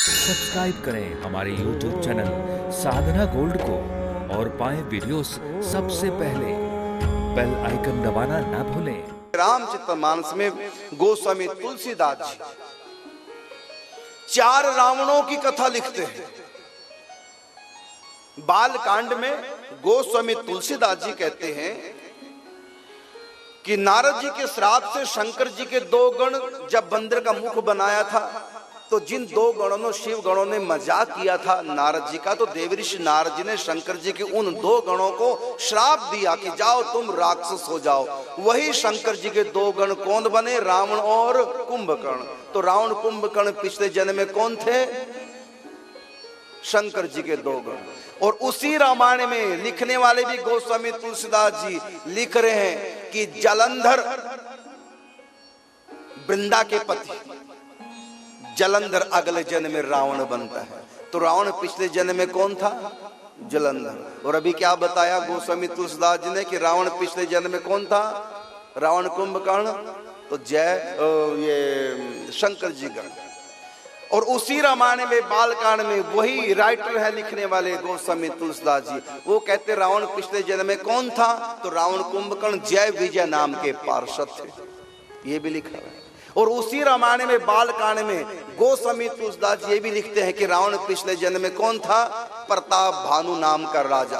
Subscribe करें हमारे YouTube channel साधना gold को और पाएं वीडियोस सबसे पहले। बेल आइकन दबाना ना भूलें। रामचरितमानस में गोस्वामी तुलसीदास जी 4 रावणों की कथा लिखते हैं। बालकांड में गोस्वामी तुलसीदास जी कहते हैं कि नारद जी के श्राप से शंकर जी के 2 गण जब बंदर का मुख बनाया था, तो जिन 2 गणों शिव गणों ने मजाक किया था नारद जी का, तो देवऋषि नारद जी ने शंकर जी के उन 2 गणों को श्राप दिया कि जाओ तुम राक्षस हो जाओ। वही शंकर जी के 2 गण कौन बने? रावण और कुंभकर्ण। तो रावण कुंभकर्ण पिछले जन्म में कौन थे? शंकर जी के 2 गण। और उसी रामायण में लिखने वाले भी गोस्वामी तुलसीदास जी लिख रहे हैं कि जलंधर वृंदा के पति जलंधर अगले जन्म में रावण बनता है। तो रावण पिछले जन्म में कौन था? जलंधर। और अभी क्या बताया गोस्वामी तुलसीदास जी ने कि रावण पिछले जन्म में कौन था? रावण कुंभकर्ण। तो ये शंकर जी गण। और उसी रामायण में बालकांड में वही राइटर है लिखने वाले गोस्वामी तुलसीदास जी, वो कहते रावण पिछले जन्म में कौन था? तो रावण कुंभकर्ण जय विजय नाम के पार्षद थे। ये भी लिखा है। और उसी रामायण में बालकांड में गोस्वामी तुलसीदास ये भी लिखते हैं कि रावण पिछले जन्म में कौन था? प्रताप भानु नाम का राजा,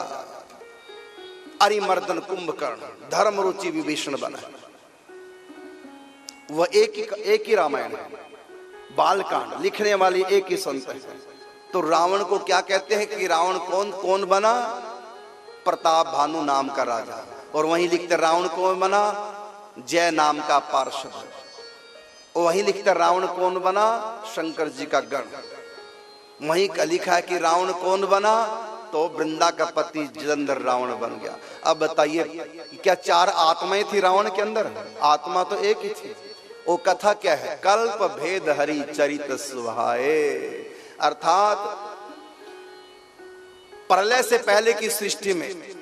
अरिमर्दन कुंभकर्ण, धर्म रुचि विभीषण बना। वह एक ही रामायण है। बालकांड लिखने वाली एक ही संत है। तो रावण को क्या कहते हैं कि रावण कौन बना? प्रताप भानु नाम का राजा। और वहीं लिखते रावण कौन बना? जय नाम का पार्षद। वहीं लिखता रावण कौन बना? शंकर जी का गण। वहीं का लिखा है कि रावण कौन बना? तो वृंदा का पति जलंधर रावण बन गया। अब बताइए क्या 4 आत्माएं थी रावण के अंदर? आत्मा तो एक ही थी। वो कथा क्या है? कल्प भेद हरि चरित सुहाए। अर्थात प्रलय से पहले की सृष्टि में,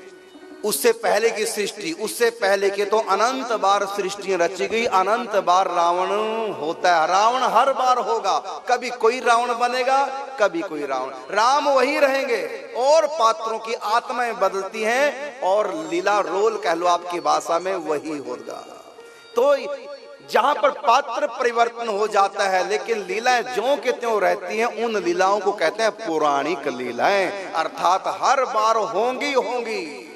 उससे पहले की सृष्टि, उससे पहले के तो अनंत बार सृष्टियां रची गई, अनंत बार रावण होता है। रावण हर बार होगा, कभी कोई रावण बनेगा, कभी कोई रावण। राम वही रहेंगे और पात्रों की आत्माएं बदलती हैं और लीला रोल कह लो आपकी भाषा में वही होगा। तो जहां पर पात्र परिवर्तन हो जाता है लेकिन लीलाएं ज्यों के त्यों रहती हैं, उन लीलाओं को कहते हैं पौराणिक लीलाएं। अर्थात हर बार होंगी होंगी।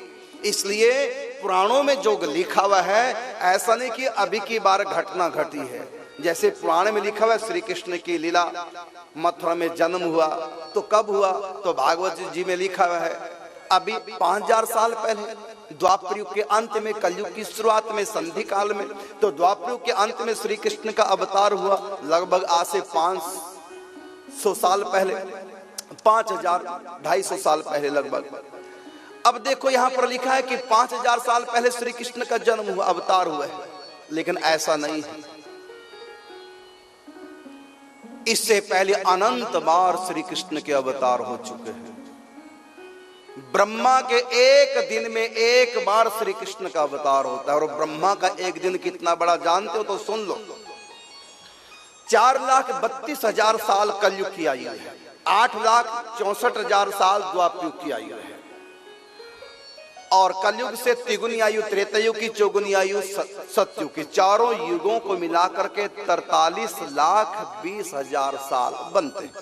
इसलिए पुराणों में जो लिखा हुआ है ऐसा नहीं कि अभी की बार घटना घटी है। जैसे पुराण में लिखा हुआ है श्री कृष्ण की लीला, मथुरा में जन्म हुआ। तो कब हुआ? तो भागवत जी में लिखा हुआ है अभी 5000 साल पहले, द्वापर युग के अंत में, कलयुग की शुरुआत में, संधि काल में। तो द्वापर युग के अंत में श्री कृष्ण का अवतार हुआ लगभग आज से 500 साल पहले, 5250 साल पहले लगभग। अब देखो यहां पर लिखा है कि 5000 साल पहले श्री कृष्ण का जन्म हुआ, अवतार हुआ है। लेकिन ऐसा नहीं है। इससे पहले अनंत बार श्री कृष्ण के अवतार हो चुके हैं। ब्रह्मा के एक दिन में एक बार श्री कृष्ण का अवतार होता है। और ब्रह्मा का एक दिन कितना बड़ा जानते हो? तो सुन लो, 4,32,000 साल कलयुग की आयु है, 8,64,000 साल द्वापर युग की आयु है। और कलयुग से तिगुनी आयु त्रेतायुग की, चौगुनी आयु सतयुग की, चारों युगों को मिलाकर के 43,20,000 साल बनते हैं।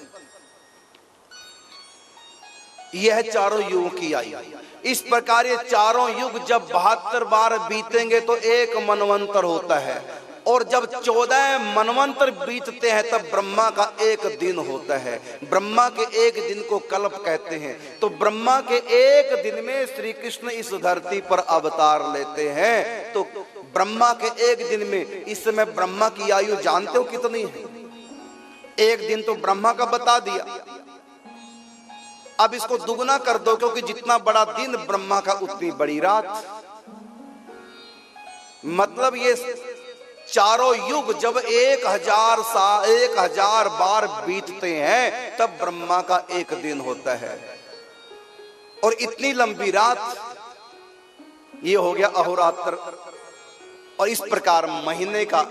यह चारों युगों की आयु। इस प्रकार ये चारों युग जब 72 बार बीतेंगे तो एक मनवंतर होता है। और जब 14 मनवंतर बीतते हैं तब ब्रह्मा का एक दिन होता है। ब्रह्मा के एक दिन को कल्प कहते हैं। तो ब्रह्मा के एक दिन में श्री कृष्ण इस धरती पर अवतार लेते हैं। तो ब्रह्मा के एक दिन में, इस समय ब्रह्मा की आयु जानते हो कितनी है? एक दिन तो ब्रह्मा का बता दिया। अब इसको दुगना कर दो, क्योंकि जितना बड़ा दिन ब्रह्मा का उतनी बड़ी रात। मतलब ये चारों युग जब 1000 बार बीतते हैं तब ब्रह्मा का एक दिन होता है। और इतनी लंबी रात, ये हो गया अहोरात्र। और इस प्रकार महीने का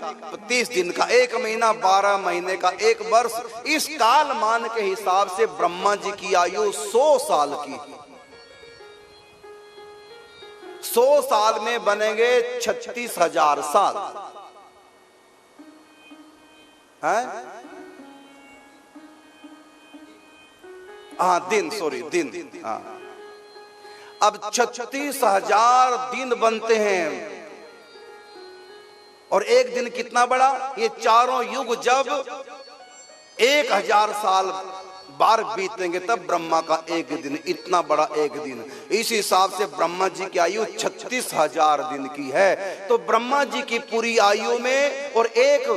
30 दिन का, 1 महीना, 12 महीने का 1 वर्ष, इस काल मान के हिसाब से ब्रह्मा जी की आयु 100 साल की। 100 साल में बनेंगे 36,000 साल है। हाँ दिन, सॉरी दिन, हाँ। अब 36,000 दिन बनते हैं और एक दिन कितना बड़ा, ये चारों युग जब 1,000 साल बार बीतेंगे तब ब्रह्मा का एक दिन, इतना बड़ा एक दिन। इस हिसाब से ब्रह्मा जी की आयु 36,000 दिन की है। तो ब्रह्मा जी की पूरी आयु में और एक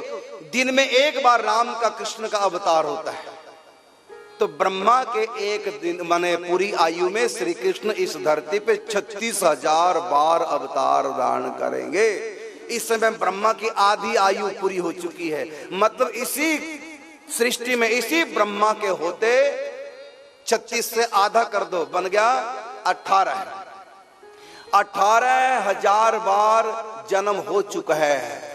दिन में एक बार राम का, कृष्ण का अवतार होता है। तो ब्रह्मा के एक दिन माने पूरी आयु में श्री कृष्ण इस धरती पे 36,000 बार अवतार धारण करेंगे। इस समय ब्रह्मा की आधी आयु पूरी हो चुकी है। मतलब इसी सृष्टि में, इसी ब्रह्मा के होते 36 से आधा कर दो, बन गया 18। 18,000 बार जन्म हो चुका है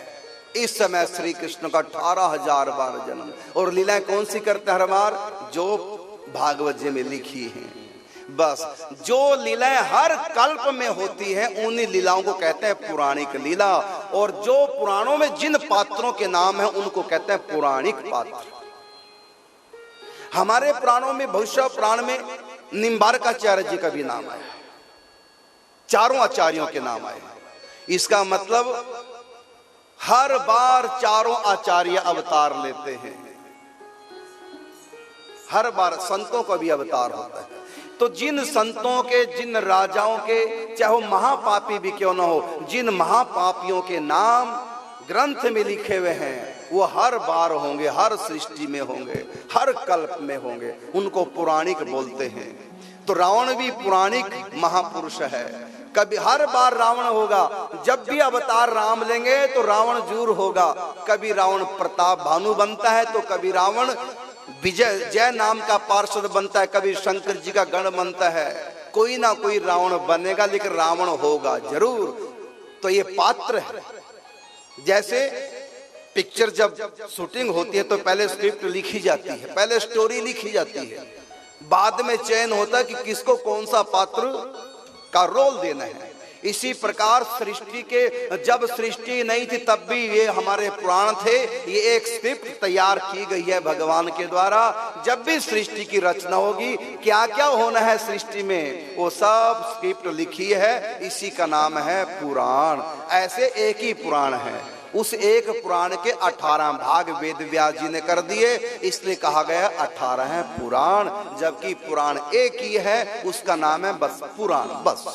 इस समय श्री कृष्ण का। 18,000 बार जन्म। और लीलाएं कौन सी करते हर बार, जो भागवत जी में लिखी हैं। बस जो लीलाएं हर कल्प में होती हैं उन्हीं लीलाओं को कहते हैं पुराणिक लीला। और जो पुराणों में जिन पात्रों के नाम हैं उनको कहते हैं पौराणिक पात्र। हमारे पुराणों में, भविष्य पुराण में निम्बारकाचार्य जी का भी नाम आया, चारों आचार्यों के नाम आए। इसका मतलब हर बार चारों आचार्य अवतार लेते हैं। हर बार संतों का भी अवतार होता है। तो जिन संतों के, जिन राजाओं के, चाहे वो महापापी भी क्यों ना हो, जिन महापापियों के नाम ग्रंथ में लिखे हुए हैं वो हर बार होंगे, हर सृष्टि में होंगे, हर कल्प में होंगे। उनको पुराणिक बोलते हैं। तो रावण भी पुराणिक महापुरुष है। कभी हर बार रावण होगा। जब भी अवतार राम लेंगे तो रावण जरूर होगा। कभी रावण प्रताप भानु बनता है, तो कभी रावण विजय जय नाम का पार्षद बनता है, कभी शंकर जी का गण बनता है। कोई ना कोई रावण बनेगा, लेकिन रावण होगा जरूर। तो ये पात्र है। जैसे पिक्चर जब शूटिंग होती है तो पहले स्क्रिप्ट लिखी जाती है, पहले स्टोरी लिखी जाती है, बाद में चयन होता है कि किसको कौन सा पात्र का रोल देना है। इसी प्रकार सृष्टि के, जब सृष्टि नहीं थी तब भी ये हमारे पुराण थे। ये एक स्क्रिप्ट तैयार की गई है भगवान के द्वारा। जब भी सृष्टि की रचना होगी, क्या क्या होना है सृष्टि में, वो सब स्क्रिप्ट लिखी है। इसी का नाम है पुराण। ऐसे एक ही पुराण है। उस एक पुराण के 18 भाग वेद व्यास जी ने कर दिए, इसलिए कहा गया 18 है पुराण। जबकि पुराण एक ही है, उसका नाम है बस पुराण, बस।